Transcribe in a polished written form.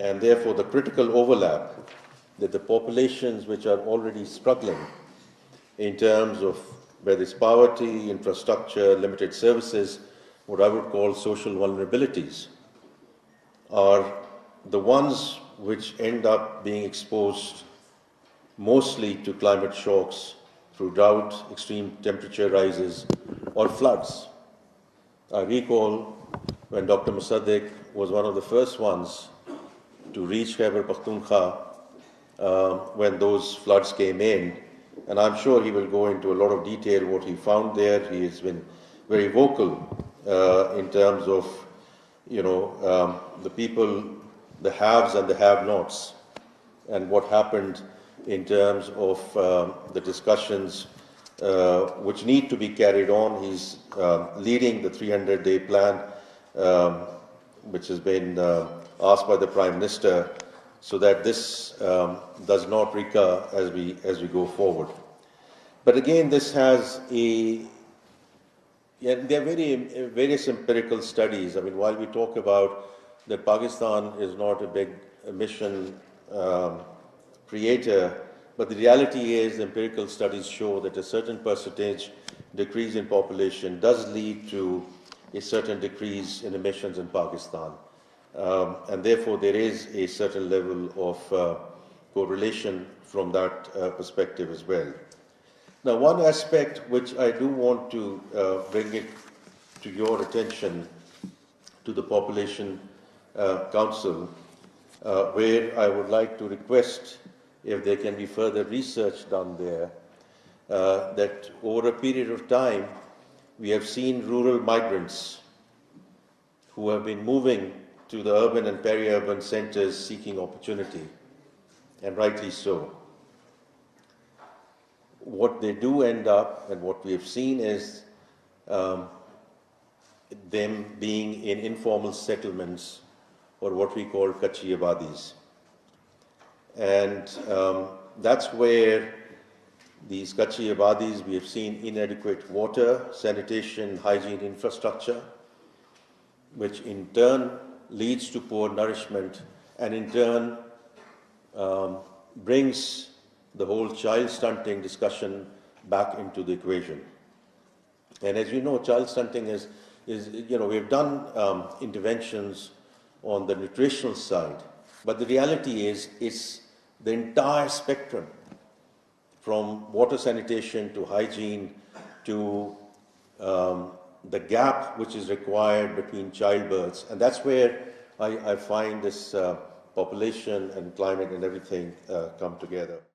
and therefore the critical overlap that the populations which are already struggling in terms of whether it's poverty, infrastructure, limited services, what I would call social vulnerabilities, are the ones which end up being exposed mostly to climate shocks through drought, extreme temperature rises, or floods. I recall when Dr. Musaddiq was one of the first ones to reach Khyber Pakhtunkhwa when those floods came in, and I'm sure he will go into a lot of detail what he found there. He has been very vocal in terms of, the people, the haves and the have-nots, and what happened in terms of the discussions which need to be carried on. He's leading the 300-day plan, which has been asked by the Prime Minister, so that this does not recur as we go forward. But again, this has there are various empirical studies. I mean, while we talk about that Pakistan is not a big emission creator, but the reality is empirical studies show that a certain percentage decrease in population does lead to a certain decrease in emissions in Pakistan. And therefore there is a certain level of correlation from that perspective as well. Now, one aspect which I do want to bring it to your attention, to the Population Council, where I would like to request if there can be further research done there, that over a period of time we have seen rural migrants who have been moving to the urban and peri-urban centres seeking opportunity, and rightly so. What they do end up, and what we have seen, is them being in informal settlements, or what we call Katchi Abadis. And that's where these Katchi Abadis, we have seen inadequate water, sanitation, hygiene infrastructure, which in turn leads to poor nourishment, and in turn brings the whole child stunting discussion back into the equation. And as you know, child stunting is we've done interventions on the nutritional side, but the reality is it's the entire spectrum, from water sanitation to hygiene to the gap which is required between childbirths. And that's where I find this population and climate and everything come together.